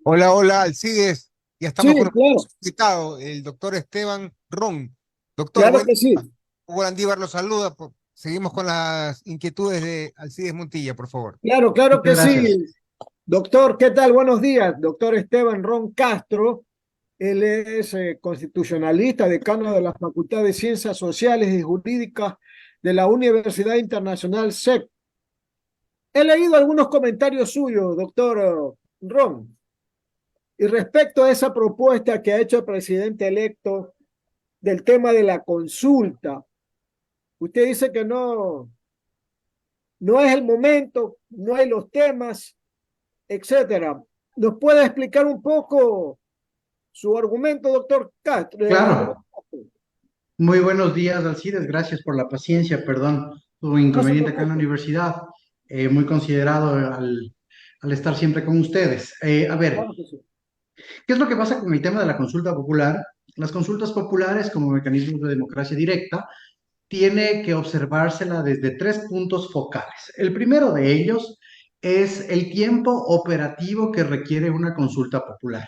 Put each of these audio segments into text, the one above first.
Hola, hola, Alcides. Ya Sí, estamos con el claro, invitado, el doctor Esteban Ron. Doctor, claro buen que día. sí, Hugo Landívar lo saluda. Seguimos con las inquietudes de Alcides Montilla, por favor. claro Muchas que gracias. sí. Doctor, ¿qué tal? Buenos días. Doctor Esteban Ron Castro. Él es constitucionalista, decano de la Facultad de Ciencias Sociales y Jurídicas de la Universidad Internacional SEC. He leído algunos comentarios suyos, doctor Ron, y respecto a esa propuesta que ha hecho el presidente electo del tema de la consulta. Usted dice que no es el momento, no hay los temas, etcétera. ¿Nos puede explicar un poco su argumento, doctor Castro? Claro, muy buenos días, Alcides. Gracias por la paciencia. Perdón, tuve un No se inconveniente acá en la preocupe. universidad. Muy considerado al estar siempre con ustedes. A ver, Claro que sí. ¿qué es lo que pasa con el tema de la consulta popular? Las consultas populares, como mecanismos de democracia directa, tiene que observársela desde tres puntos focales. El primero de ellos es el tiempo operativo que requiere una consulta popular.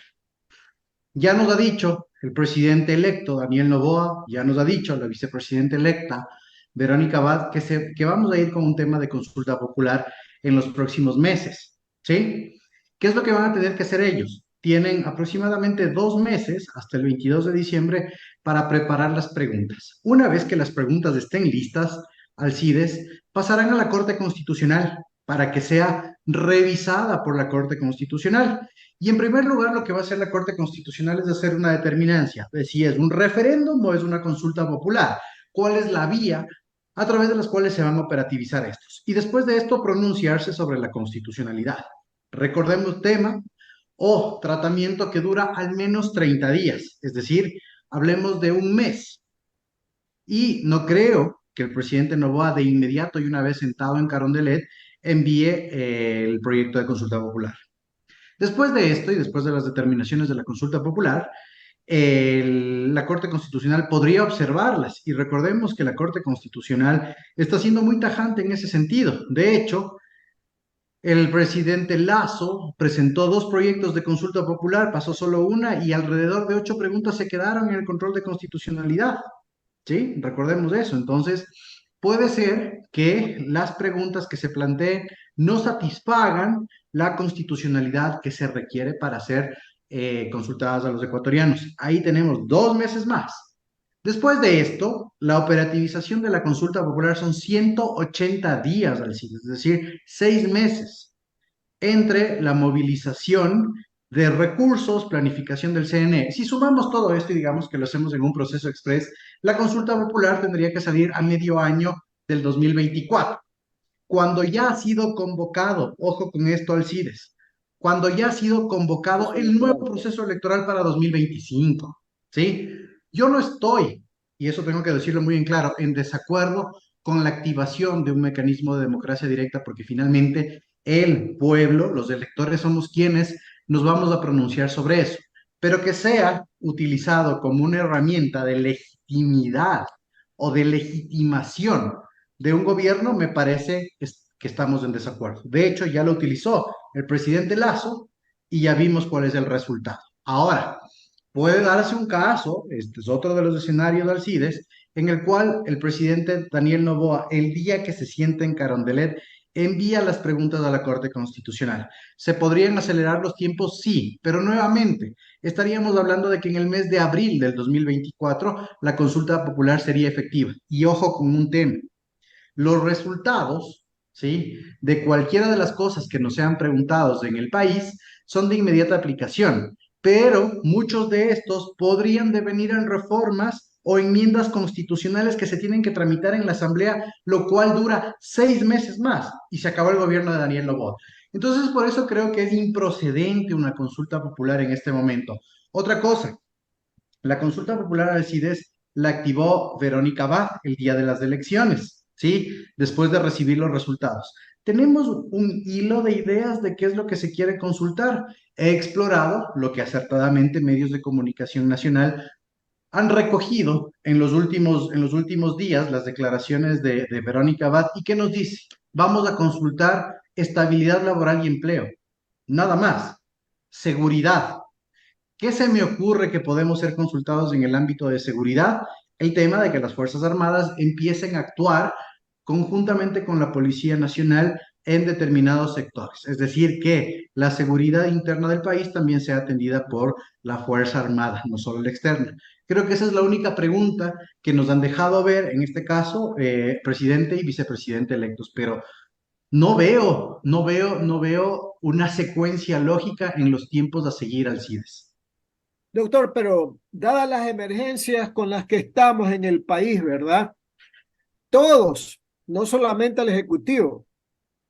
Ya nos ha dicho el presidente electo, Daniel Noboa, ya nos ha dicho la vicepresidenta electa, Verónica Abad, que vamos a ir con un tema de consulta popular en los próximos meses, ¿sí? ¿Qué es lo que van a tener que hacer ellos? Tienen aproximadamente 2 meses, hasta el 22 de diciembre, para preparar las preguntas. Una vez que las preguntas estén listas, Alcides, pasarán a la Corte Constitucional para que sea revisada por la Corte Constitucional. Y en primer lugar, lo que va a hacer la Corte Constitucional es hacer una determinancia de si es un referéndum o es una consulta popular, cuál es la vía a través de las cuales se van a operativizar estos. Y después de esto, pronunciarse sobre la constitucionalidad. Recordemos tema o tratamiento que dura al menos 30 días, es decir, hablemos de un mes. Y no creo que el presidente Novoa de inmediato y una vez sentado en Carondelet envíe el proyecto de consulta popular. Después de esto y después de las determinaciones de la consulta popular, la Corte Constitucional podría observarlas. Y recordemos que la Corte Constitucional está siendo muy tajante en ese sentido. De hecho, el presidente Lazo presentó dos proyectos de consulta popular, pasó solo una y alrededor de 8 preguntas se quedaron en el control de constitucionalidad. ¿Sí? Recordemos eso. Entonces, puede ser que las preguntas que se planteen no satisfagan la constitucionalidad que se requiere para ser consultadas a los ecuatorianos. Ahí tenemos 2 meses más. Después de esto, la operativización de la consulta popular son 180 días, es decir, 6 meses entre la movilización de recursos, planificación del CNE. Si sumamos todo esto y digamos que lo hacemos en un proceso express, la consulta popular tendría que salir a medio año del 2024, cuando ya ha sido convocado, ojo con esto, Alcides, cuando ya ha sido convocado Proceso el nuevo electoral. proceso electoral para 2025, ¿sí? Yo no estoy, y eso tengo que decirlo muy en claro, en desacuerdo con la activación de un mecanismo de democracia directa, porque finalmente el pueblo, los electores somos quienes nos vamos a pronunciar sobre eso, pero que sea utilizado como una herramienta de legitimidad o de legitimación de un gobierno, me parece que estamos en desacuerdo. De hecho, ya lo utilizó el presidente Lazo y ya vimos cuál es el resultado. Ahora, puede darse un caso, este es otro de los escenarios de Alcides, en el cual el presidente Daniel Noboa, el día que se sienta en Carondelet, envía las preguntas a la Corte Constitucional. ¿Se podrían acelerar los tiempos? Sí, pero nuevamente estaríamos hablando de que en el mes de abril del 2024 la consulta popular sería efectiva. Y ojo con un tema, los resultados, ¿sí? De cualquiera de las cosas que nos sean preguntados en el país son de inmediata aplicación, pero muchos de estos podrían devenir en reformas o enmiendas constitucionales que se tienen que tramitar en la Asamblea, lo cual dura 6 meses más y se acabó el gobierno de Daniel Noboa. Entonces, por eso creo que es improcedente una consulta popular en este momento. Otra cosa, la consulta popular al CIDES la activó Verónica Abad el día de las elecciones, ¿sí? Después de recibir los resultados. Tenemos un hilo de ideas de qué es lo que se quiere consultar. He explorado lo que acertadamente medios de comunicación nacional han recogido en los últimos días las declaraciones de Verónica Abad y que nos dice, vamos a consultar estabilidad laboral y empleo, nada más. seguridad. ¿Qué se me ocurre que podemos ser consultados en el ámbito de seguridad? El tema de que las Fuerzas Armadas empiecen a actuar conjuntamente con la Policía Nacional en determinados sectores. Es decir, que la seguridad interna del país también sea atendida por la Fuerza Armada, no solo la externa. Creo que esa es la única pregunta que nos han dejado ver, en este caso, presidente y vicepresidente electos, pero no veo una secuencia lógica en los tiempos a seguir al CIDES. Doctor, pero dadas las emergencias con las que estamos en el país, ¿verdad? Todos, no solamente el Ejecutivo,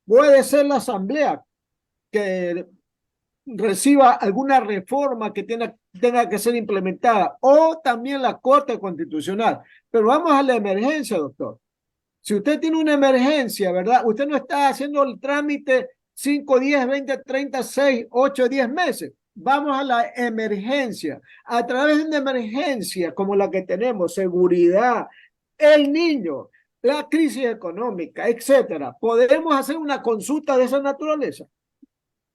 puede ser la Asamblea que reciba alguna reforma que tenga que ser implementada, o también la Corte Constitucional. Pero vamos a la emergencia, doctor. Si usted tiene una emergencia, ¿verdad? Usted no está haciendo el trámite 5, 10, 20, 30, 6, 8, 10 meses. Vamos a la emergencia. A través de una emergencia como la que tenemos, seguridad, el niño, la crisis económica, etcétera, ¿podemos hacer una consulta de esa naturaleza?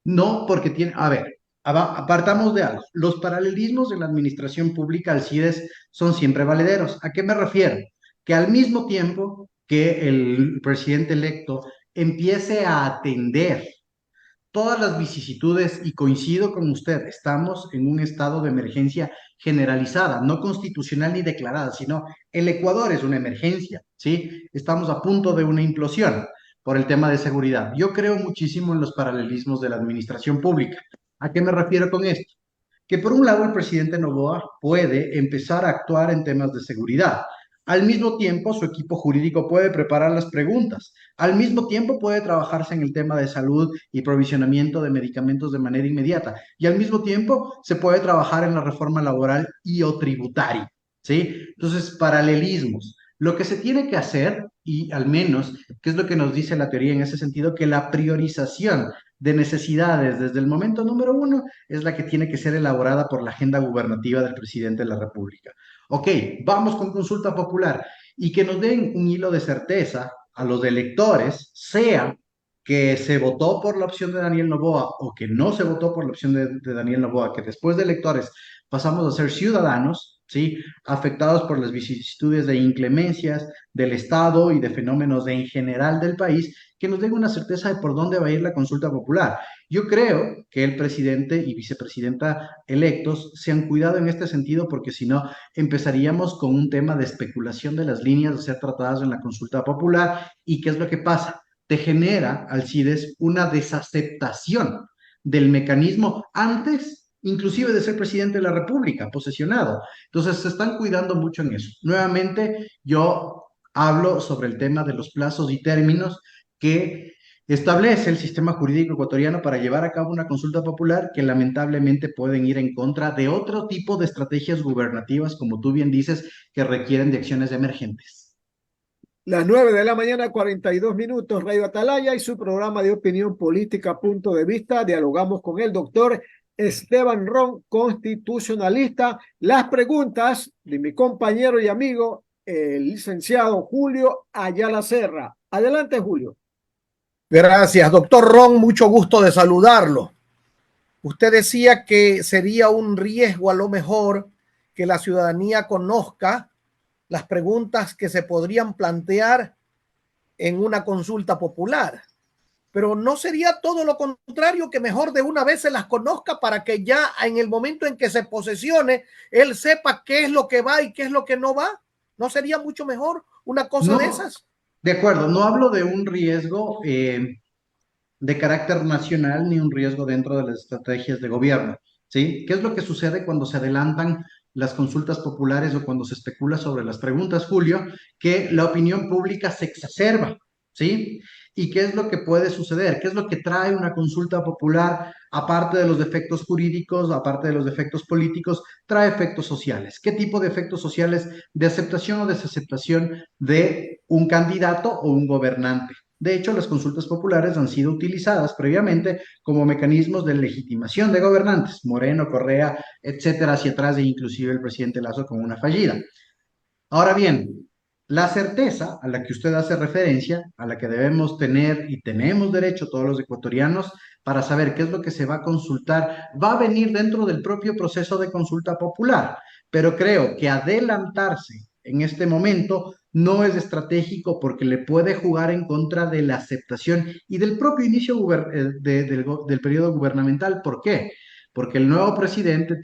No, porque tiene, a ver, apartamos de algo. Los paralelismos de la administración pública al CIDES son siempre valederos. ¿A qué me refiero? Que al mismo tiempo que el presidente electo empiece a atender todas las vicisitudes, y coincido con usted, estamos en un estado de emergencia generalizada, no constitucional ni declarada, sino el Ecuador es una emergencia, ¿sí? Estamos a punto de una implosión por el tema de seguridad. Yo creo muchísimo en los paralelismos de la administración pública. ¿A qué me refiero con esto? Que por un lado el presidente Noboa puede empezar a actuar en temas de seguridad. Al mismo tiempo, su equipo jurídico puede preparar las preguntas. Al mismo tiempo, puede trabajarse en el tema de salud y provisionamiento de medicamentos de manera inmediata. Y al mismo tiempo, se puede trabajar en la reforma laboral y o tributaria. ¿Sí? Entonces, paralelismos. Lo que se tiene que hacer, y al menos, ¿qué es lo que nos dice la teoría en ese sentido? Que la priorización de necesidades desde el momento número uno es la que tiene que ser elaborada por la agenda gubernativa del presidente de la República. Ok, vamos con consulta popular y que nos den un hilo de certeza a los electores, sea que se votó por la opción de Daniel Noboa o que no se votó por la opción de Daniel Noboa, que después de electores pasamos a ser ciudadanos, ¿sí? Afectados por las vicisitudes de inclemencias del Estado y de fenómenos en general del país, que nos den una certeza de por dónde va a ir la consulta popular. Yo creo que el presidente y vicepresidenta electos se han cuidado en este sentido, porque si no empezaríamos con un tema de especulación de las líneas a ser tratadas en la consulta popular. ¿Y qué es lo que pasa? Te genera, Alcides, una desaceptación del mecanismo antes, inclusive de ser presidente de la República, posesionado. Entonces, se están cuidando mucho en eso. Nuevamente, yo hablo sobre el tema de los plazos y términos que establece el sistema jurídico ecuatoriano para llevar a cabo una consulta popular, que lamentablemente pueden ir en contra de otro tipo de estrategias gubernativas, como tú bien dices, que requieren de acciones emergentes. Las 9 de la mañana, 42 minutos, Radio Atalaya y su programa de opinión política, Punto de Vista. Dialogamos con el doctor Esteban Ron, constitucionalista. Las preguntas de mi compañero y amigo, el licenciado Julio Ayala Serra. Adelante, Julio. Gracias, doctor Ron, mucho gusto de saludarlo. Usted decía que sería un riesgo a lo mejor que la ciudadanía conozca las preguntas que se podrían plantear en una consulta popular, pero ¿no sería todo lo contrario, que mejor de una vez se las conozca para que ya en el momento en que se posesione él sepa qué es lo que va y qué es lo que no va? ¿No sería mucho mejor una cosa de esas? De acuerdo, no hablo de un riesgo de carácter nacional ni un riesgo dentro de las estrategias de gobierno, ¿sí? ¿Qué es lo que sucede cuando se adelantan las consultas populares o cuando se especula sobre las preguntas, Julio? Que la opinión pública se exacerba, ¿sí? ¿Y qué es lo que puede suceder? ¿Qué es lo que trae una consulta popular? Aparte de los defectos jurídicos, aparte de los defectos políticos, trae efectos sociales. ¿Qué tipo de efectos sociales? De aceptación o desaceptación de un candidato o un gobernante. De hecho, las consultas populares han sido utilizadas previamente como mecanismos de legitimación de gobernantes, Moreno, Correa, etcétera, hacia atrás, e inclusive el presidente Lazo con una fallida. Ahora bien, La certeza a la que usted hace referencia, a la que debemos tener y tenemos derecho todos los ecuatorianos para saber qué es lo que se va a consultar, va a venir dentro del propio proceso de consulta popular. Pero creo que adelantarse en este momento no es estratégico porque le puede jugar en contra de la aceptación y del propio inicio del periodo gubernamental. ¿Por qué? Porque el nuevo presidente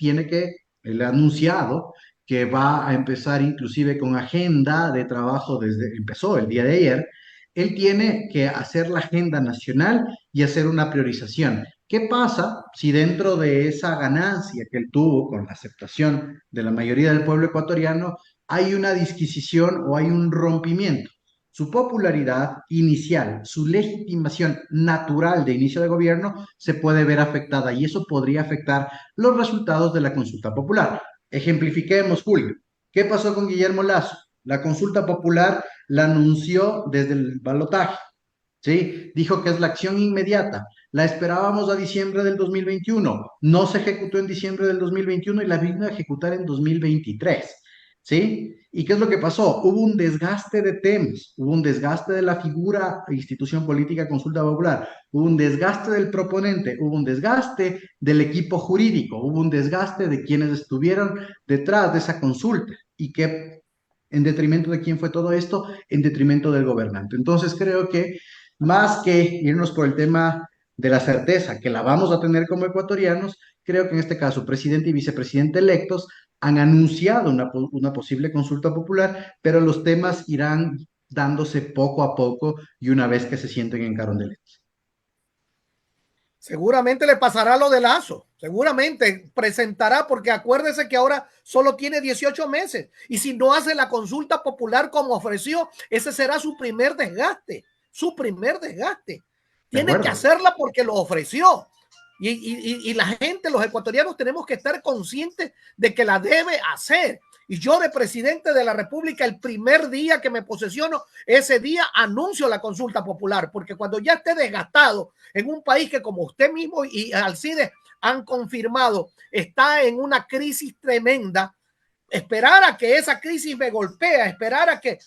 él ha anunciado que va a empezar inclusive con agenda de trabajo empezó el día de ayer. Él tiene que hacer la agenda nacional y hacer una priorización. ¿Qué pasa si dentro de esa ganancia que él tuvo con la aceptación de la mayoría del pueblo ecuatoriano hay una disquisición o hay un rompimiento? Su popularidad inicial, su legitimación natural de inicio de gobierno se puede ver afectada y eso podría afectar los resultados de la consulta popular. Ejemplifiquemos, Julio. ¿Qué pasó con Guillermo Lasso? La consulta popular la anunció desde el balotaje, ¿sí? Dijo que es la acción inmediata. La esperábamos a diciembre del 2021. No se ejecutó en diciembre del 2021 y la vino a ejecutar en 2023, ¿sí? ¿Y qué es lo que pasó? Hubo un desgaste de temas, hubo un desgaste de la figura institución política consulta popular, hubo un desgaste del proponente, hubo un desgaste del equipo jurídico, hubo un desgaste de quienes estuvieron detrás de esa consulta y que en detrimento de quién fue todo esto, en detrimento del gobernante. Entonces creo que más que irnos por el tema de la certeza que la vamos a tener como ecuatorianos, creo que en este caso presidente y vicepresidente electos han anunciado una posible consulta popular, pero los temas irán dándose poco a poco y una vez que se sienten en carondelet. Seguramente le pasará lo de Lazo, seguramente presentará, porque acuérdese que ahora solo tiene 18 meses y si no hace la consulta popular como ofreció, ese será su primer desgaste, su primer desgaste. Tiene que hacerla porque lo ofreció. Y la gente, los ecuatorianos, tenemos que estar conscientes de que la debe hacer. Y yo, de presidente de la República, el primer día que me posesiono, ese día anuncio la consulta popular, porque cuando ya esté desgastado en un país que, como usted mismo y Alcides han confirmado, está en una crisis tremenda, esperar a que esa crisis me golpee, esperar a que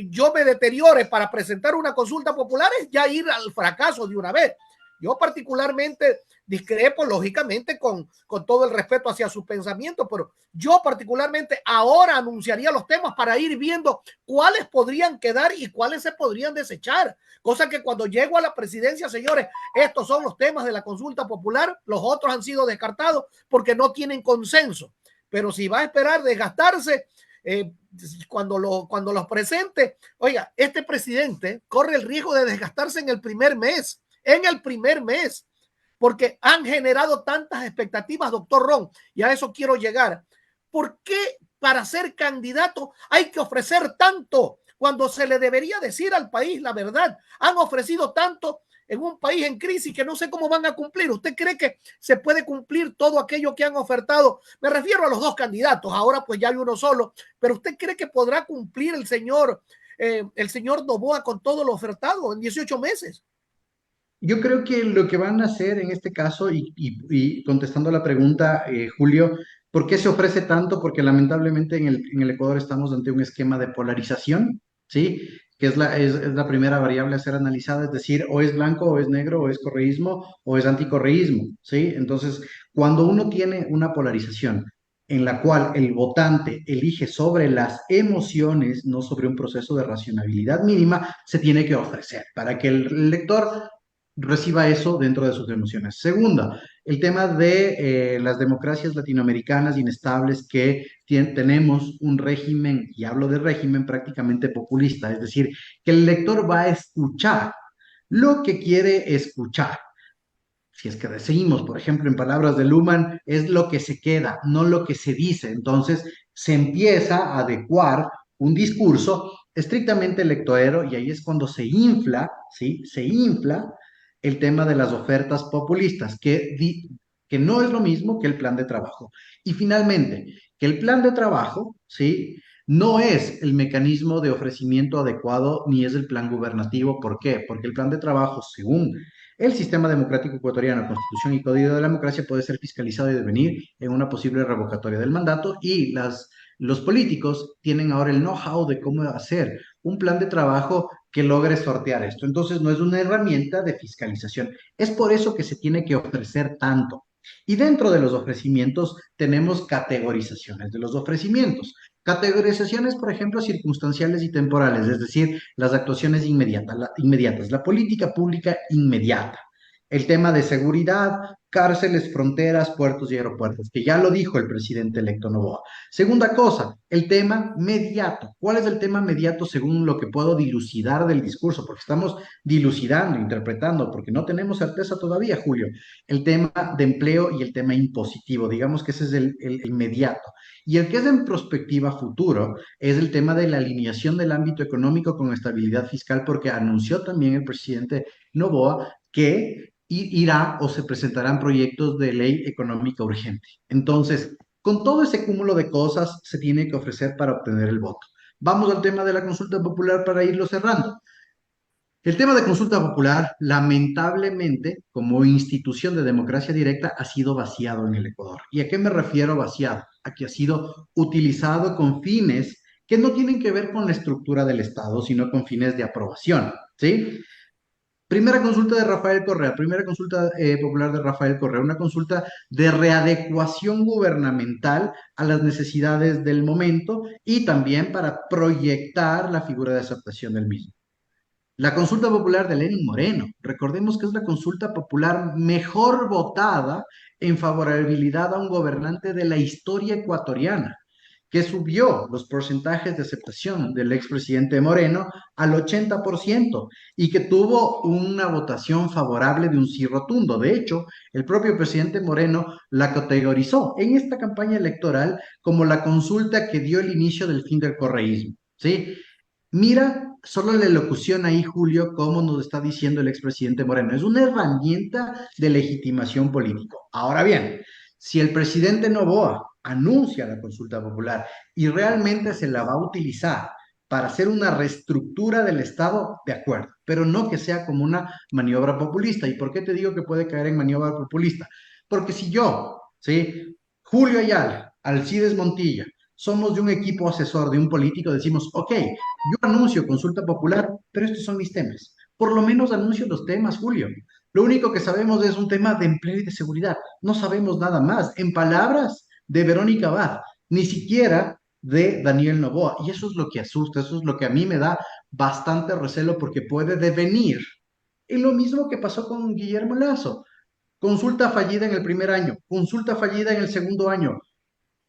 yo me deteriore para presentar una consulta popular es ya ir al fracaso de una vez. Yo particularmente discrepo, lógicamente, con todo el respeto hacia sus pensamientos, pero yo particularmente ahora anunciaría los temas para ir viendo cuáles podrían quedar y cuáles se podrían desechar. Cosa que cuando llego a la presidencia, señores, estos son los temas de la consulta popular, los otros han sido descartados porque no tienen consenso. Pero si va a esperar desgastarse, cuando los presente, oiga, este presidente corre el riesgo de desgastarse en el primer mes, porque han generado tantas expectativas, doctor Ron, y a eso quiero llegar. ¿Por qué para ser candidato hay que ofrecer tanto cuando se le debería decir al país la verdad? Han ofrecido tanto en un país en crisis que no sé cómo van a cumplir. ¿Usted cree que se puede cumplir todo aquello que han ofertado? Me refiero a los dos candidatos, ahora pues ya hay uno solo, pero ¿usted cree que podrá cumplir el señor Noboa con todo lo ofertado en 18 meses? Yo creo que lo que van a hacer en este caso, y contestando a la pregunta, Julio, ¿por qué se ofrece tanto? Porque lamentablemente en el Ecuador estamos ante un esquema de polarización, ¿sí? Que es la primera variable a ser analizada, es decir, o es blanco o es negro, o es correísmo o es anticorreísmo, ¿sí? Entonces, cuando uno tiene una polarización en la cual el votante elige sobre las emociones, no sobre un proceso de racionalidad mínima, se tiene que ofrecer para que el lector reciba eso dentro de sus emociones. Segunda, el tema de las democracias latinoamericanas inestables que tenemos un régimen, y hablo de régimen prácticamente populista, es decir, que el lector va a escuchar lo que quiere escuchar. Si es que decimos, por ejemplo, en palabras de Luhmann, es lo que se queda, no lo que se dice. Entonces, se empieza a adecuar un discurso estrictamente electorero y ahí es cuando se infla, ¿sí? Se infla el tema de las ofertas populistas, que no es lo mismo que el plan de trabajo. Y finalmente, que el plan de trabajo, ¿sí? No es el mecanismo de ofrecimiento adecuado ni es el plan gubernativo. ¿Por qué? Porque el plan de trabajo, según el sistema democrático ecuatoriano, Constitución y Código de la Democracia, puede ser fiscalizado y devenir en una posible revocatoria del mandato y Los políticos tienen ahora el know-how de cómo hacer un plan de trabajo que logre sortear esto. Entonces, no es una herramienta de fiscalización. Es por eso que se tiene que ofrecer tanto. Y dentro de los ofrecimientos tenemos categorizaciones de los ofrecimientos. Categorizaciones, por ejemplo, circunstanciales y temporales, es decir, las actuaciones inmediatas, la política pública inmediata. El tema de seguridad, cárceles, fronteras, puertos y aeropuertos, que ya lo dijo el presidente electo Noboa. Segunda cosa, el tema mediato. ¿Cuál es el tema mediato según lo que puedo dilucidar del discurso? Porque estamos dilucidando, interpretando, porque no tenemos certeza todavía, Julio. El tema de empleo y el tema impositivo, digamos que ese es el inmediato. Y el que es en perspectiva futuro es el tema de la alineación del ámbito económico con estabilidad fiscal, porque anunció también el presidente Noboa que irá o se presentarán proyectos de ley económica urgente. Entonces, con todo ese cúmulo de cosas se tiene que ofrecer para obtener el voto. Vamos al tema de la consulta popular para irlo cerrando. El tema de consulta popular, lamentablemente, como institución de democracia directa, ha sido vaciado en el Ecuador. ¿Y a qué me refiero vaciado? A que ha sido utilizado con fines que no tienen que ver con la estructura del Estado, sino con fines de aprobación, ¿sí? Primera consulta de Rafael Correa, primera consulta popular de Rafael Correa, una consulta de readecuación gubernamental a las necesidades del momento y también para proyectar la figura de aceptación del mismo. La consulta popular de Lenín Moreno, recordemos que es la consulta popular mejor votada en favorabilidad a un gobernante de la historia ecuatoriana, que subió los porcentajes de aceptación del expresidente Moreno al 80% y que tuvo una votación favorable de un sí rotundo. De hecho, el propio presidente Moreno la categorizó en esta campaña electoral como la consulta que dio el inicio del fin del correísmo, ¿sí? Mira solo la elocución ahí, Julio, cómo nos está diciendo el expresidente Moreno. Es una herramienta de legitimación política. Ahora bien, si el presidente Noboa anuncia la consulta popular y realmente se la va a utilizar para hacer una reestructura del Estado, de acuerdo, pero no que sea como una maniobra populista. ¿Y por qué te digo que puede caer en maniobra populista? Porque si yo, ¿sí? Julio Ayala, Alcides Montilla, somos de un equipo asesor, de un político, decimos, ok, yo anuncio consulta popular, pero estos son mis temas. Por lo menos anuncio los temas, Julio. Lo único que sabemos es un tema de empleo y de seguridad. No sabemos nada más. En palabras de Verónica Abad, ni siquiera de Daniel Noboa. Y eso es lo que asusta, eso es lo que a mí me da bastante recelo porque puede devenir en lo mismo que pasó con Guillermo Lazo. Consulta fallida en el primer año, consulta fallida en el segundo año,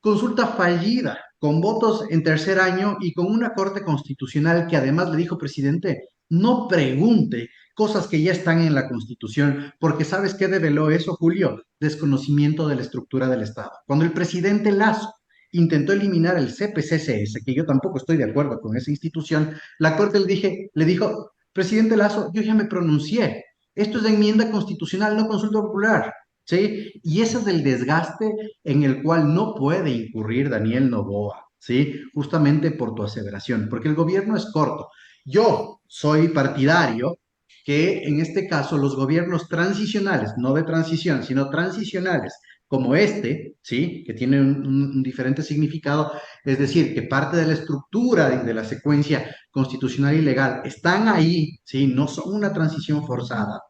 consulta fallida, con votos en tercer año y con una Corte Constitucional que además le dijo, presidente, no pregunte cosas que ya están en la Constitución, porque ¿sabes qué develó eso, Julio? Desconocimiento de la estructura del Estado. Cuando el presidente Lazo intentó eliminar el CPCCS, que yo tampoco estoy de acuerdo con esa institución, la Corte le dijo, presidente Lazo, yo ya me pronuncié, esto es de enmienda constitucional, no consulta popular. ¿Sí? Y ese es el desgaste en el cual no puede incurrir Daniel Noboa, ¿sí? Justamente por tu aseveración, porque el gobierno es corto. Yo soy partidario que en este caso los gobiernos transicionales, no de transición, sino transicionales, como este, ¿sí? Que tiene un diferente significado, es decir, que parte de la estructura de la secuencia constitucional y legal están ahí, ¿sí? No son una transición forzada,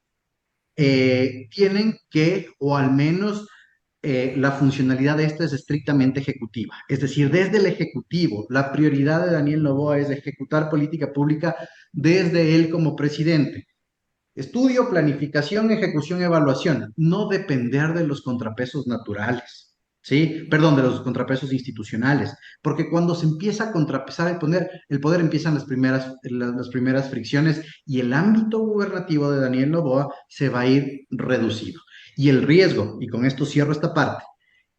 tienen que, o al menos la funcionalidad de esta es estrictamente ejecutiva. Es decir, desde el Ejecutivo, la prioridad de Daniel Noboa es ejecutar política pública desde él como presidente. Estudio, planificación, ejecución, evaluación. No depender de los contrapesos naturales, ¿sí? Perdón, de los contrapesos institucionales. Porque cuando se empieza a contrapesar el poder empiezan las primeras fricciones y el ámbito gubernativo de Daniel Noboa se va a ir reducido. Y el riesgo, y con esto cierro esta parte,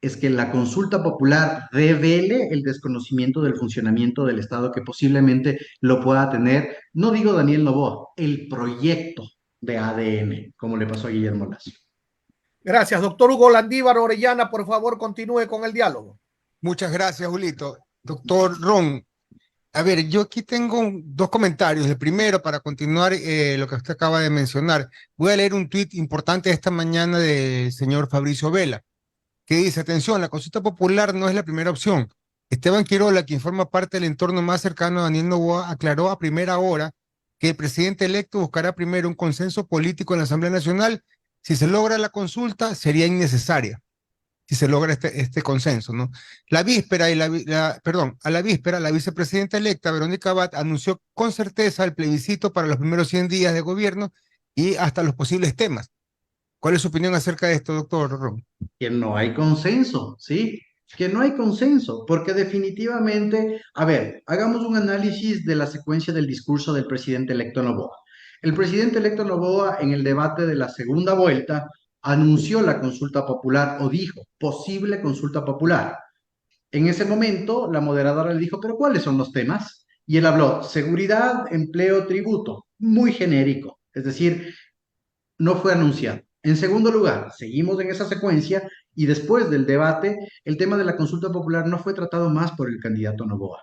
es que la consulta popular revele el desconocimiento del funcionamiento del Estado que posiblemente lo pueda tener, no digo Daniel Noboa, el proyecto de ADN, como le pasó a Guillermo Lazo. Gracias, doctor Hugo Landívar Orellana, por favor, continúe con el diálogo. Muchas gracias, Julito. Doctor Ron, a ver, yo aquí tengo dos comentarios. El primero, para continuar lo que usted acaba de mencionar, voy a leer un tuit importante esta mañana del señor Fabricio Vela, que dice, atención, la consulta popular no es la primera opción. Esteban Quirola, quien forma parte del entorno más cercano a Daniel Noboa, aclaró a primera hora que el presidente electo buscará primero un consenso político en la Asamblea Nacional. Si se logra la consulta, sería innecesaria, si se logra este consenso, ¿no? A la víspera, la vicepresidenta electa, Verónica Abad, anunció con certeza el plebiscito para los primeros 100 días de gobierno y hasta los posibles temas. ¿Cuál es su opinión acerca de esto, doctor Ron? Que no hay consenso, ¿sí? Que no hay consenso, porque definitivamente, a ver, hagamos un análisis de la secuencia del discurso del presidente electo Noboa. El presidente electo Noboa, en el debate de la segunda vuelta, anunció la consulta popular o dijo posible consulta popular. En ese momento, la moderadora le dijo, pero ¿cuáles son los temas? Y él habló, seguridad, empleo, tributo, muy genérico, es decir, no fue anunciado. En segundo lugar, seguimos en esa secuencia y después del debate, el tema de la consulta popular no fue tratado más por el candidato Noboa.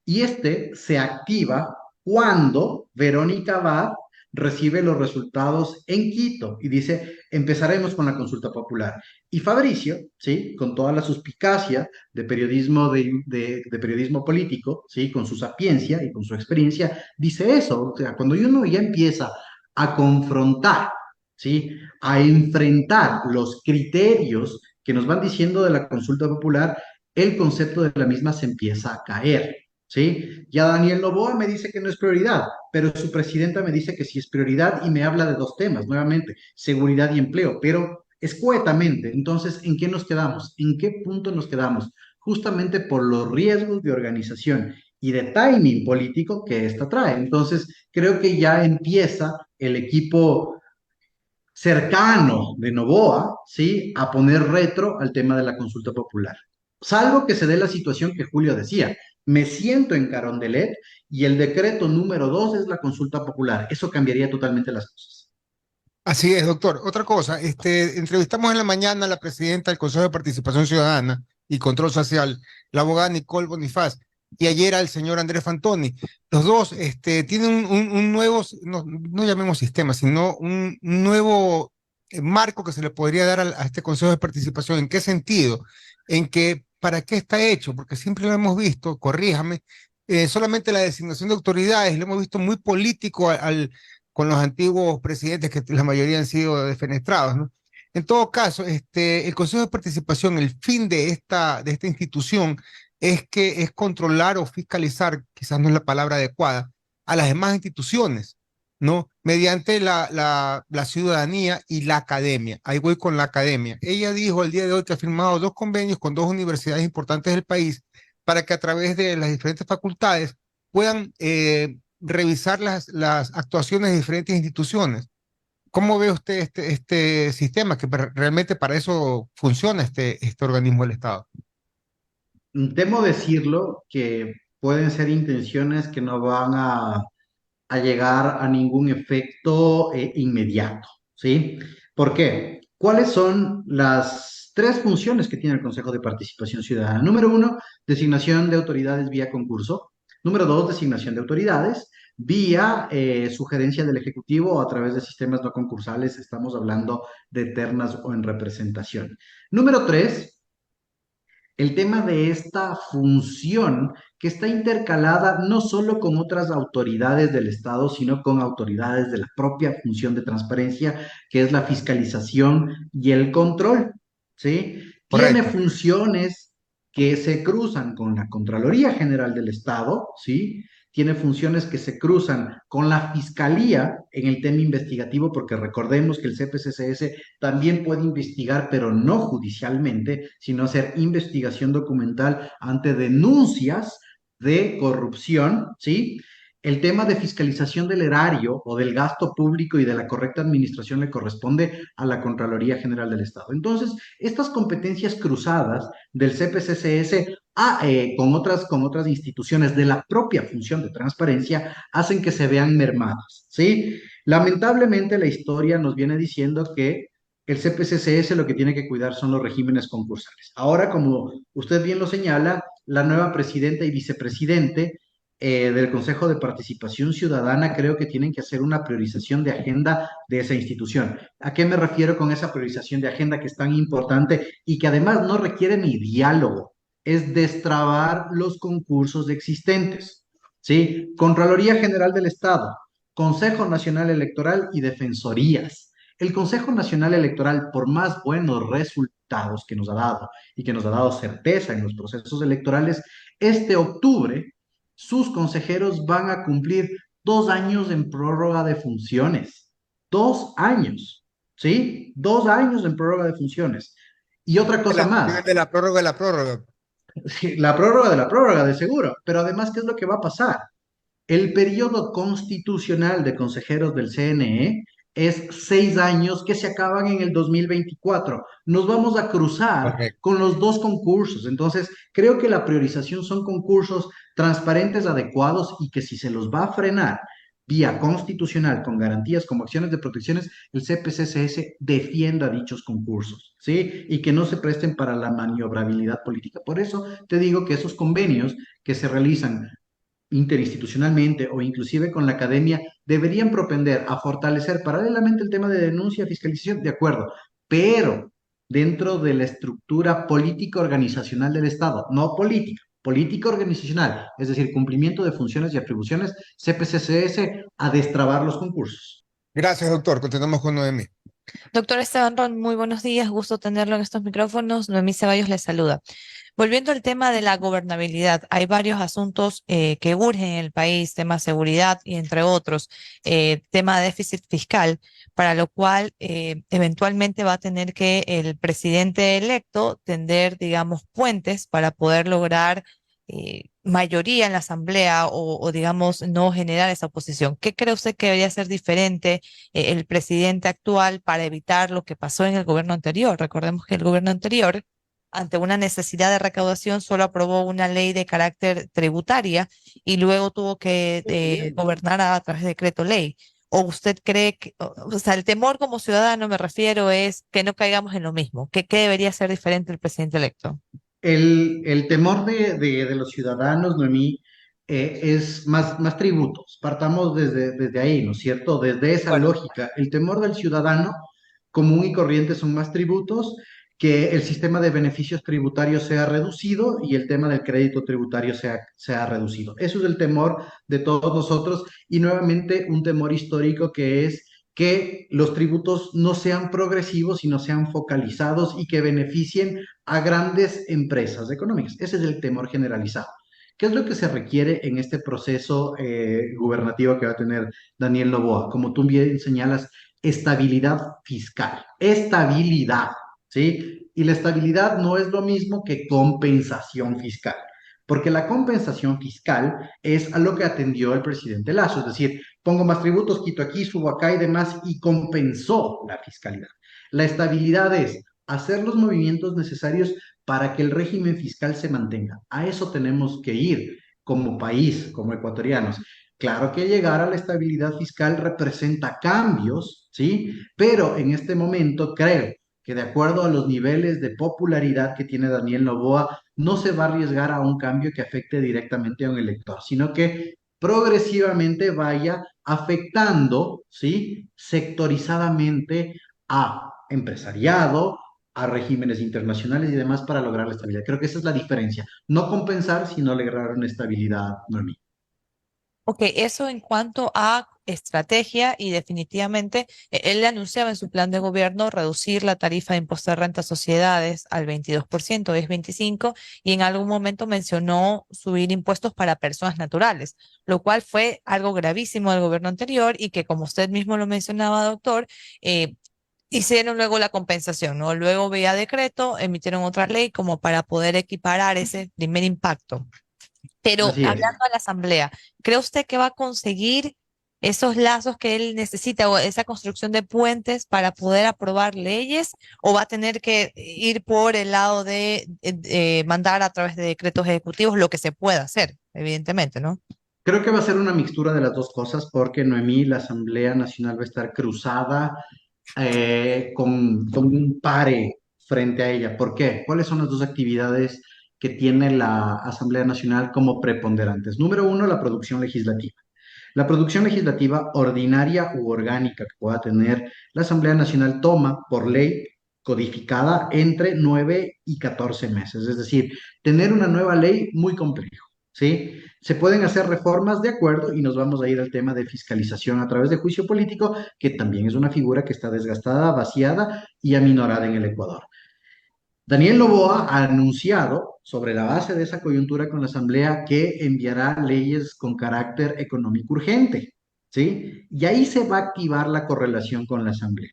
Y este se activa cuando Verónica Abad recibe los resultados en Quito y dice, empezaremos con la consulta popular. Y Fabricio, ¿sí? Con toda la suspicacia de periodismo, de periodismo político, ¿sí? Con su sapiencia y con su experiencia, dice eso. O sea, cuando uno ya empieza a confrontar, ¿sí? A enfrentar los criterios que nos van diciendo de la consulta popular, el concepto de la misma se empieza a caer, ¿sí? Ya Daniel Noboa me dice que no es prioridad, pero su presidenta me dice que sí es prioridad y me habla de dos temas, nuevamente, seguridad y empleo, pero escuetamente. Entonces, ¿en qué nos quedamos? ¿En qué punto nos quedamos? Justamente por los riesgos de organización y de timing político que esta trae. Entonces, creo que ya empieza el equipo cercano de Noboa, ¿sí? A poner retro al tema de la consulta popular. Salvo que se dé la situación que Julio decía, me siento en Carondelet y el decreto número 2 es la consulta popular. Eso cambiaría totalmente las cosas. Así es, doctor. Otra cosa, entrevistamos en la mañana a la presidenta del Consejo de Participación Ciudadana y Control Social, la abogada Nicole Bonifaz, y ayer al señor Andrés Fantoni. Los dos tienen un nuevo, no llamemos sistema, sino un nuevo marco que se le podría dar a este Consejo de Participación. ¿En qué sentido? En que, ¿para qué está hecho? Porque siempre lo hemos visto, corríjame, solamente la designación de autoridades, lo hemos visto muy político con los antiguos presidentes que la mayoría han sido defenestrados, ¿no? En todo caso, el Consejo de Participación, el fin de esta institución es controlar o fiscalizar, quizás no es la palabra adecuada, a las demás instituciones, ¿no? Mediante la ciudadanía y la academia. Ahí voy con la academia. Ella dijo el día de hoy que ha firmado 2 convenios con 2 universidades importantes del país para que a través de las diferentes facultades puedan revisar las actuaciones de diferentes instituciones. ¿Cómo ve usted este sistema que realmente para eso funciona este organismo del Estado? Temo decirlo que pueden ser intenciones que no van a llegar a ningún efecto inmediato, ¿sí? ¿Por qué? ¿Cuáles son las 3 funciones que tiene el Consejo de Participación Ciudadana? Número 1, designación de autoridades vía concurso. Número 2, designación de autoridades vía sugerencia del Ejecutivo o a través de sistemas no concursales. Estamos hablando de ternas o en representación. Número 3, el tema de esta función que está intercalada no solo con otras autoridades del Estado, sino con autoridades de la propia función de transparencia, que es la fiscalización y el control, ¿sí? Tiene Correcto. funciones que se cruzan con la Contraloría General del Estado, ¿sí? Tiene funciones que se cruzan con la Fiscalía en el tema investigativo, porque recordemos que el CPCCS también puede investigar, pero no judicialmente, sino hacer investigación documental ante denuncias de corrupción, ¿sí? El tema de fiscalización del erario o del gasto público y de la correcta administración le corresponde a la Contraloría General del Estado. Entonces, estas competencias cruzadas del CPCCS con otras instituciones de la propia función de transparencia hacen que se vean mermadas, ¿sí? Lamentablemente, la historia nos viene diciendo que el CPCCS lo que tiene que cuidar son los regímenes concursales. Ahora, como usted bien lo señala, la nueva presidenta y vicepresidente del Consejo de Participación Ciudadana creo que tienen que hacer una priorización de agenda de esa institución. ¿A qué me refiero con esa priorización de agenda que es tan importante y que además no requiere ni diálogo? es destrabar los concursos existentes, ¿sí? Contraloría General del Estado, Consejo Nacional Electoral y Defensorías. El Consejo Nacional Electoral, por más buenos resultados que nos ha dado y que nos ha dado certeza en los procesos electorales, este octubre sus consejeros van a cumplir 2 años en prórroga de funciones. 2 años, ¿sí? 2 años en prórroga de funciones. Y otra cosa más, De la prórroga de la prórroga. sí, la prórroga de la prórroga, de seguro. Pero además, ¿qué es lo que va a pasar? El periodo constitucional de consejeros del CNE es 6 años que se acaban en el 2024. Nos vamos a cruzar Correcto. con los dos concursos. Entonces, creo que la priorización son concursos transparentes, adecuados y que si se los va a frenar vía constitucional con garantías como acciones de protecciones, el CPCCS defienda dichos concursos, ¿sí? Y que no se presten para la maniobrabilidad política. Por eso te digo que esos convenios que se realizan interinstitucionalmente o inclusive con la academia deberían propender a fortalecer paralelamente el tema de denuncia, fiscalización, de acuerdo, pero dentro de la estructura política organizacional del Estado, no política, política organizacional, es decir, cumplimiento de funciones y atribuciones, CPCCS, a destrabar los concursos. Gracias, doctor. Continuamos con Noemí. Doctor Esteban Ron, muy buenos días, gusto tenerlo en estos micrófonos. Noemí Ceballos le saluda. Volviendo al tema de la gobernabilidad, hay varios asuntos que urgen en el país, tema seguridad y entre otros, tema de déficit fiscal, para lo cual eventualmente va a tener que el presidente electo tender, digamos, puentes para poder lograr mayoría en la asamblea digamos, no generar esa oposición. ¿Qué cree usted que debería ser diferente el presidente actual para evitar lo que pasó en el gobierno anterior? Recordemos que el gobierno anterior, ante una necesidad de recaudación, solo aprobó una ley de carácter tributaria y luego tuvo que gobernar a través de decreto ley. ¿O usted cree que, o sea, el temor como ciudadano me refiero es que no caigamos en lo mismo? ¿Qué debería ser diferente el presidente electo? El temor de los ciudadanos, Noemí, es más tributos. Partamos desde ahí, ¿no es cierto? Desde esa Bueno, lógica. El temor del ciudadano común y corriente son más tributos, que el sistema de beneficios tributarios sea reducido y el tema del crédito tributario sea reducido. Eso es el temor de todos nosotros y nuevamente un temor histórico que es que los tributos no sean progresivos, sino sean focalizados y que beneficien a grandes empresas económicas. Ese es el temor generalizado. ¿Qué es lo que se requiere en este proceso gubernativo que va a tener Daniel Noboa? Como tú bien señalas, estabilidad fiscal. Estabilidad, ¿sí? Y la estabilidad no es lo mismo que compensación fiscal, porque la compensación fiscal es a lo que atendió el presidente Lazo, es decir, pongo más tributos, quito aquí, subo acá y demás, y compensó la fiscalidad. La estabilidad es hacer los movimientos necesarios para que el régimen fiscal se mantenga. A eso tenemos que ir como país, como ecuatorianos. Claro que llegar a la estabilidad fiscal representa cambios, ¿sí? Pero en este momento creo que de acuerdo a los niveles de popularidad que tiene Daniel Noboa, no se va a arriesgar a un cambio que afecte directamente a un elector, sino que progresivamente vaya afectando, ¿sí? Sectorizadamente a empresariado, a regímenes internacionales y demás para lograr la estabilidad. Creo que esa es la diferencia. No compensar, sino lograr una estabilidad normal. Ok, eso en cuanto a estrategia y definitivamente él le anunciaba en su plan de gobierno reducir la tarifa de impuesto de renta a sociedades al 22%, es 25%, y en algún momento mencionó subir impuestos para personas naturales, lo cual fue algo gravísimo del gobierno anterior y que, como usted mismo lo mencionaba, doctor, hicieron luego la compensación, ¿no? Luego vía decreto, emitieron otra ley como para poder equiparar ese primer impacto. Pero Así es. hablando a la asamblea, ¿cree usted que va a conseguir esos lazos que él necesita o esa construcción de puentes para poder aprobar leyes o va a tener que ir por el lado de mandar a través de decretos ejecutivos lo que se pueda hacer, evidentemente, ¿no? Creo que va a ser una mixtura de las dos cosas porque Noemí, la Asamblea Nacional va a estar cruzada con un pare frente a ella. ¿Por qué? ¿Cuáles son las dos actividades que tiene la Asamblea Nacional como preponderantes? Número uno, la producción legislativa. La producción legislativa ordinaria u orgánica que pueda tener la Asamblea Nacional toma por ley codificada entre 9 y 14 meses. Es decir, tener una nueva ley muy complejo, ¿sí? Se pueden hacer reformas de acuerdo y nos vamos a ir al tema de fiscalización a través de juicio político, que también es una figura que está desgastada, vaciada y aminorada en el Ecuador. Daniel Noboa ha anunciado, sobre la base de esa coyuntura con la Asamblea, que enviará leyes con carácter económico urgente, ¿sí? Y ahí se va a activar la correlación con la Asamblea.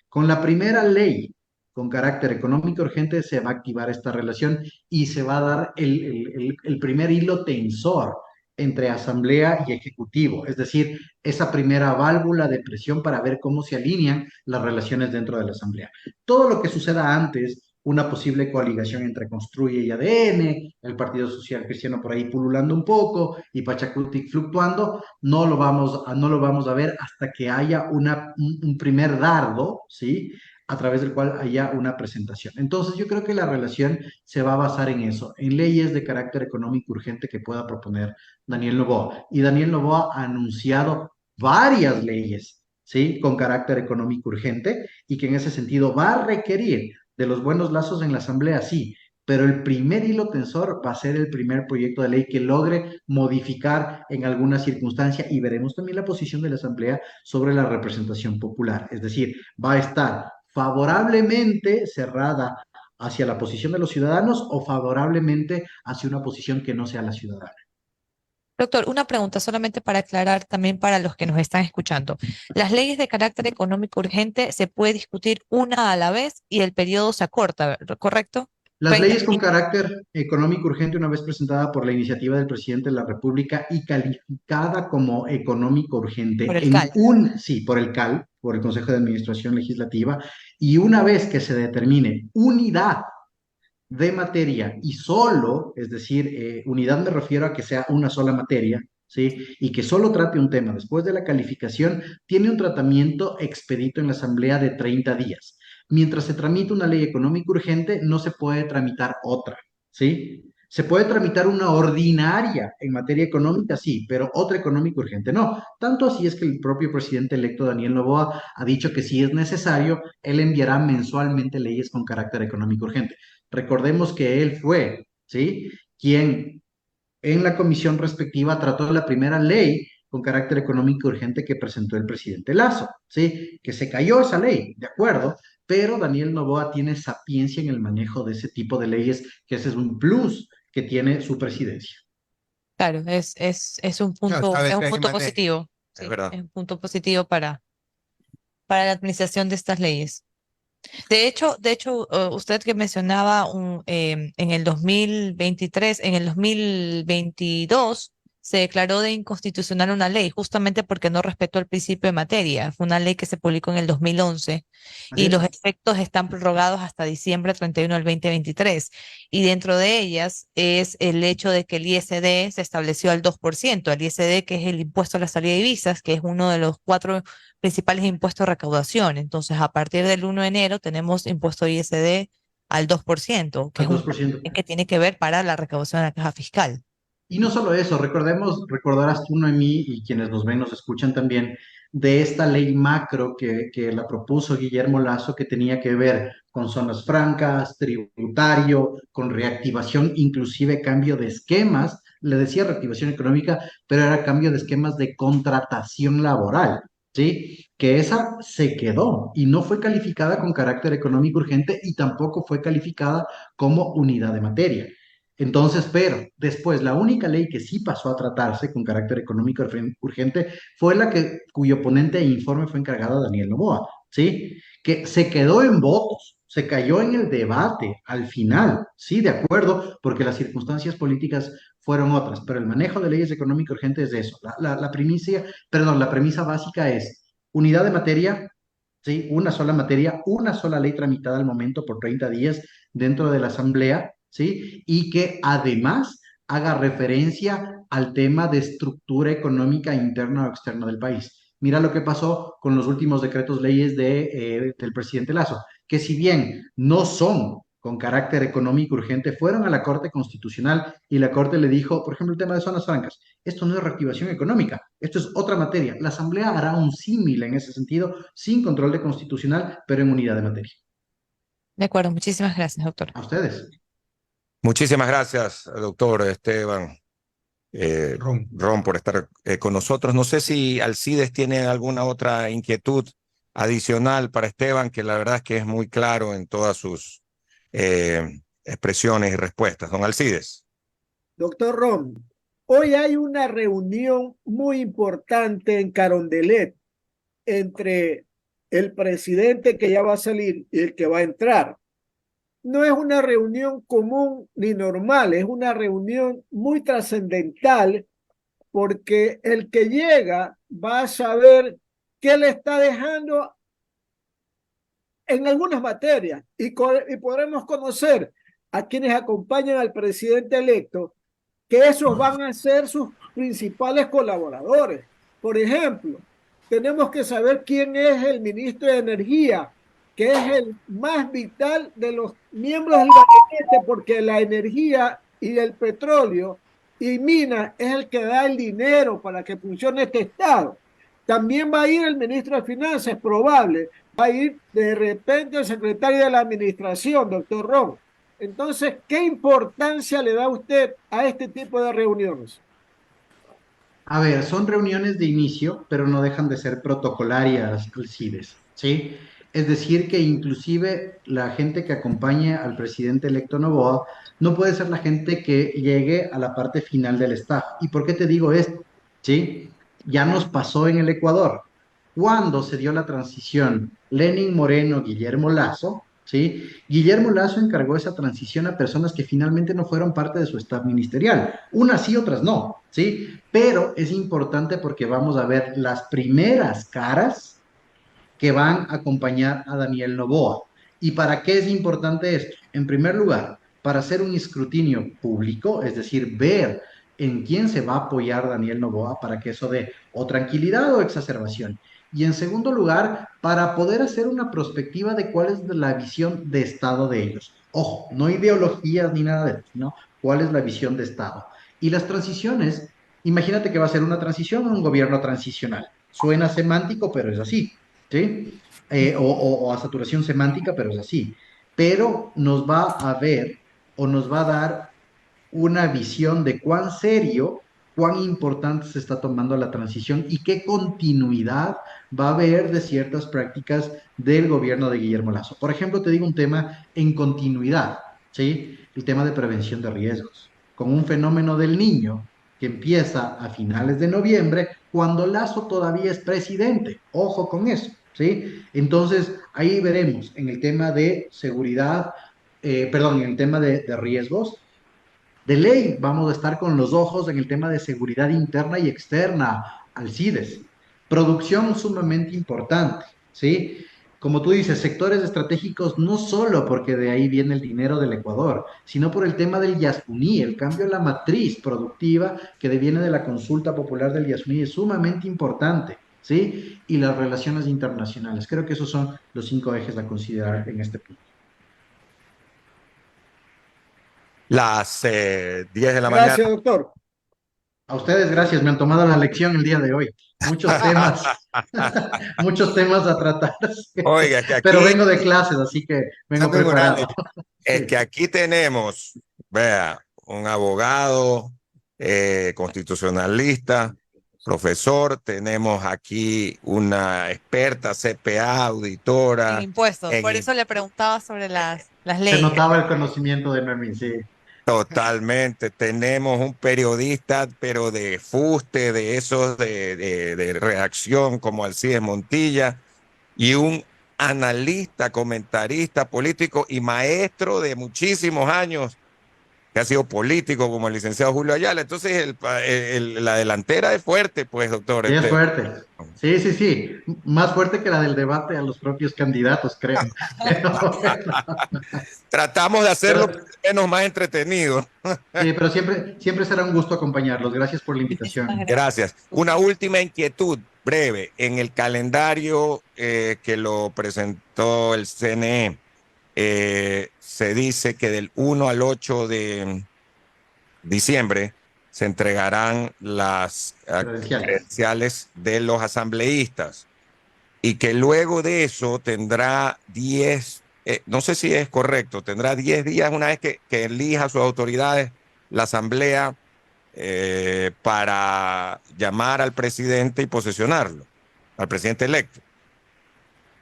Con la primera ley con carácter económico urgente se va a activar esta relación y se va a dar el primer hilo tensor entre Asamblea y Ejecutivo, es decir, esa primera válvula de presión para ver cómo se alinean las relaciones dentro de la Asamblea. Todo lo que suceda antes, una posible coaligación entre Construye y ADN, el Partido Social Cristiano por ahí pululando un poco y Pachacutic fluctuando, no lo vamos a ver hasta que haya un primer dardo, ¿sí? A través del cual haya una presentación. Entonces, yo creo que la relación se va a basar en eso, en leyes de carácter económico urgente que pueda proponer Daniel Noboa. Y Daniel Noboa ha anunciado varias leyes, ¿sí? Con carácter económico urgente y que en ese sentido va a requerir de los buenos lazos en la Asamblea, sí, pero el primer hilo tensor va a ser el primer proyecto de ley que logre modificar en alguna circunstancia y veremos también la posición de la Asamblea sobre la representación popular. Es decir, va a estar favorablemente cerrada hacia la posición de los ciudadanos o favorablemente hacia una posición que no sea la ciudadana. Doctor, una pregunta solamente para aclarar también para los que nos están escuchando. Las leyes de carácter económico urgente se puede discutir una a la vez y el periodo se acorta, ¿correcto? Las 30 leyes con carácter económico urgente, una vez presentada por la iniciativa del presidente de la República y calificada como económico urgente por el CAL. sí, por el CAL, por el Consejo de Administración Legislativa, y una vez que se determine unidad de materia y solo, es decir, unidad me refiero a que sea una sola materia, ¿sí? Y que solo trate un tema después de la calificación, tiene un tratamiento expedito en la Asamblea de 30 días. Mientras se tramita una ley económica urgente, no se puede tramitar otra, ¿sí? Se puede tramitar una ordinaria en materia económica, sí, pero otra económica urgente no. Tanto así es que el propio presidente electo Daniel Noboa ha dicho que si es necesario, él enviará mensualmente leyes con carácter económico urgente. Recordemos que él fue, ¿sí? Quien en la comisión respectiva trató la primera ley con carácter económico urgente que presentó el presidente Lazo, ¿sí? Que se cayó esa ley, de acuerdo, pero Daniel Noboa tiene sapiencia en el manejo de ese tipo de leyes, que ese es un plus que tiene su presidencia. Claro, es un No, punto, sabes es un que hay punto manejo, positivo, es sí, verdad. es un punto positivo para la administración de estas leyes. De hecho, usted que mencionaba en el 2023, en el 2022 se declaró de inconstitucional una ley, justamente porque no respetó el principio de materia. Fue una ley que se publicó en el 2011 Así y es. los efectos están prorrogados hasta diciembre 31 del 2023. Y dentro de ellas es el hecho de que el ISD se estableció al 2%, el ISD que es el impuesto a la salida de divisas, que es uno de los cuatro principales impuestos de recaudación. Entonces, a partir del 1 de enero tenemos impuesto ISD al 2%, que Al es un 2%. que tiene que ver para la recaudación de la caja fiscal. Y no solo eso, recordarás tú, Noemí, y quienes nos ven, nos escuchan también, de esta ley macro que la propuso Guillermo Lazo, que tenía que ver con zonas francas, tributario, con reactivación, inclusive cambio de esquemas. Le decía reactivación económica, pero era cambio de esquemas de contratación laboral, ¿sí? Que esa se quedó y no fue calificada con carácter económico urgente y tampoco fue calificada como unidad de materia. Entonces, pero después, la única ley que sí pasó a tratarse con carácter económico urgente fue cuyo ponente e informe fue encargado Daniel Noboa, ¿sí? Que se quedó en votos, se cayó en el debate al final, sí, de acuerdo, porque las circunstancias políticas fueron otras, pero el manejo de leyes económico urgentes es de eso. La premisa básica es unidad de materia, ¿sí? Una sola materia, una sola ley tramitada al momento por 30 días dentro de la Asamblea, ¿sí? Y que además haga referencia al tema de estructura económica interna o externa del país. Mira lo que pasó con los últimos decretos leyes del presidente Lazo, que si bien no son con carácter económico urgente, fueron a la Corte Constitucional y la Corte le dijo, por ejemplo, el tema de zonas francas, esto no es reactivación económica, esto es otra materia. La Asamblea hará un símil en ese sentido, sin control de constitucional, pero en unidad de materia. De acuerdo, muchísimas gracias, doctor. A ustedes. Muchísimas gracias, doctor Esteban Ron, por estar con nosotros. No sé si Alcides tiene alguna otra inquietud adicional para Esteban, que la verdad es que es muy claro en todas sus expresiones y respuestas. Don Alcides. Doctor Ron, hoy hay una reunión muy importante en Carondelet entre el presidente que ya va a salir y el que va a entrar. No es una reunión común ni normal, es una reunión muy trascendental porque el que llega va a saber qué le está dejando en algunas materias y podremos conocer a quienes acompañan al presidente electo, que esos van a ser sus principales colaboradores. Por ejemplo, tenemos que saber quién es el ministro de Energía, que es el más vital de los miembros del gabinete, porque la energía y el petróleo y minas es el que da el dinero para que funcione este Estado. También va a ir el ministro de Finanzas, es probable. Va a ir de repente el secretario de la Administración, doctor Ron. Entonces, ¿qué importancia le da usted a este tipo de reuniones? A ver, son reuniones de inicio, pero no dejan de ser protocolarias, Alcides, ¿sí? Es decir, que inclusive la gente que acompañe al presidente electo Noboa no puede ser la gente que llegue a la parte final del staff. ¿Y por qué te digo esto? ¿Sí? Ya nos pasó en el Ecuador. Cuando se dio la transición Lenin Moreno, Guillermo Lazo, ¿sí? Guillermo Lazo encargó esa transición a personas que finalmente no fueron parte de su staff ministerial. Unas sí, otras no, ¿sí? Pero es importante porque vamos a ver las primeras caras que van a acompañar a Daniel Noboa. ¿Y para qué es importante esto? En primer lugar, para hacer un escrutinio público, es decir, ver en quién se va a apoyar Daniel Noboa para que eso dé o tranquilidad o exacerbación. Y en segundo lugar, para poder hacer una prospectiva de cuál es la visión de Estado de ellos. Ojo, no ideologías ni nada de eso, ¿no? ¿Cuál es la visión de Estado? Y las transiciones, imagínate que va a ser una transición o un gobierno transicional. Suena semántico, pero es así. ¿Sí? O a saturación semántica, pero es así. Pero nos va a ver o nos va a dar una visión de cuán serio, cuán importante se está tomando la transición y qué continuidad va a haber de ciertas prácticas del gobierno de Guillermo Lazo. Por ejemplo, te digo un tema en continuidad, ¿sí? El tema de prevención de riesgos, con un fenómeno del niño que empieza a finales de noviembre, cuando Lazo todavía es presidente. Ojo con eso, ¿sí? Entonces, ahí veremos en el tema de seguridad, perdón, en el tema de riesgos, de ley vamos a estar con los ojos en el tema de seguridad interna y externa, Alcides. Producción sumamente importante, ¿sí? Como tú dices, sectores estratégicos no solo porque de ahí viene el dinero del Ecuador, sino por el tema del Yasuní, el cambio en la matriz productiva que viene de la consulta popular del Yasuní es sumamente importante, ¿sí? Y las relaciones internacionales. Creo que esos son los 5 ejes a considerar en este punto. Las 10 de la Gracias, mañana. doctor. A ustedes, gracias, me han tomado la lección el día de hoy. Muchos temas, muchos temas a tratar. Oiga, que aquí, Pero vengo de clases, así que vengo preparado. es que aquí tenemos, vea, un abogado constitucionalista, profesor, tenemos aquí una experta CPA, auditora. En impuestos, por eso le preguntaba sobre las Se leyes. notaba el conocimiento de Noemí, sí. Totalmente, tenemos un periodista, pero de fuste, de esos de redacción como Alcides Montilla, y un analista, comentarista político y maestro de muchísimos años, que ha sido político como el licenciado Julio Ayala. Entonces, la delantera es fuerte, pues, doctor. Sí, es fuerte. Sí, sí, sí. Más fuerte que la del debate a los propios candidatos, creo. Pero, Tratamos de hacerlo menos más entretenido. sí, pero siempre será un gusto acompañarlos. Gracias por la invitación. Gracias. Una última inquietud breve. En el calendario que lo presentó el CNE, se dice que del 1 al 8 de diciembre se entregarán las credenciales de los asambleístas y que luego de eso tendrá 10 no sé si es correcto, tendrá 10 días una vez que elija a sus autoridades la asamblea para llamar al presidente y posesionarlo, al presidente electo.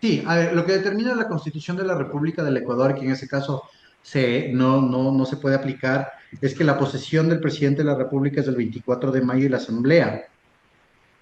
Sí, a ver, lo que determina la Constitución de la República del Ecuador, que en ese caso no se puede aplicar, es que la posesión del presidente de la República es el 24 de mayo y la Asamblea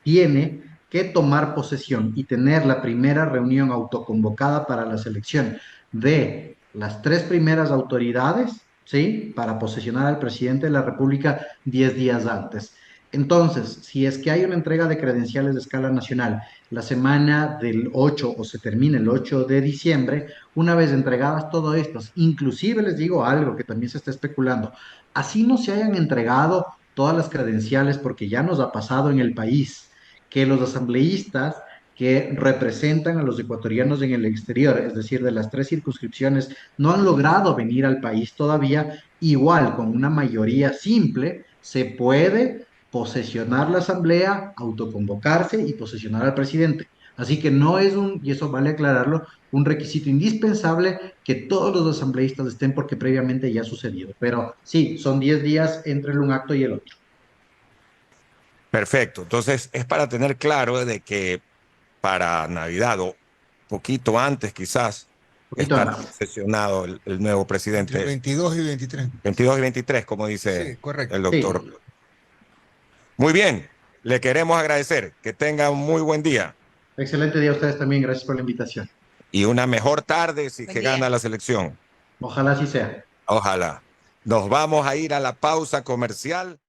tiene que tomar posesión y tener la primera reunión autoconvocada para la selección de las tres primeras autoridades, ¿sí? Para posesionar al presidente de la República 10 días antes. Entonces, si es que hay una entrega de credenciales de escala nacional la semana del 8 o se termina el 8 de diciembre, una vez entregadas todas estas, inclusive les digo algo que también se está especulando, así no se hayan entregado todas las credenciales porque ya nos ha pasado en el país que los asambleístas que representan a los ecuatorianos en el exterior, es decir, de las tres circunscripciones, no han logrado venir al país todavía, igual con una mayoría simple, se puede posesionar la asamblea, autoconvocarse y posesionar al presidente. Así que no es y eso vale aclararlo, un requisito indispensable que todos los asambleístas estén porque previamente ya ha sucedido. Pero sí, son 10 días entre un acto y el otro. Perfecto. Entonces, es para tener claro de que para Navidad o poquito antes quizás estará sesionado el nuevo presidente. Entre 22 y 23. 22 y 23, como dice Sí, correcto. el doctor. Sí. Muy bien, le queremos agradecer. Que tenga un muy buen día. Excelente día a ustedes también. Gracias por la invitación. Y una mejor tarde si Buen que día. gana la selección. Ojalá así sea. Ojalá. Nos vamos a ir a la pausa comercial.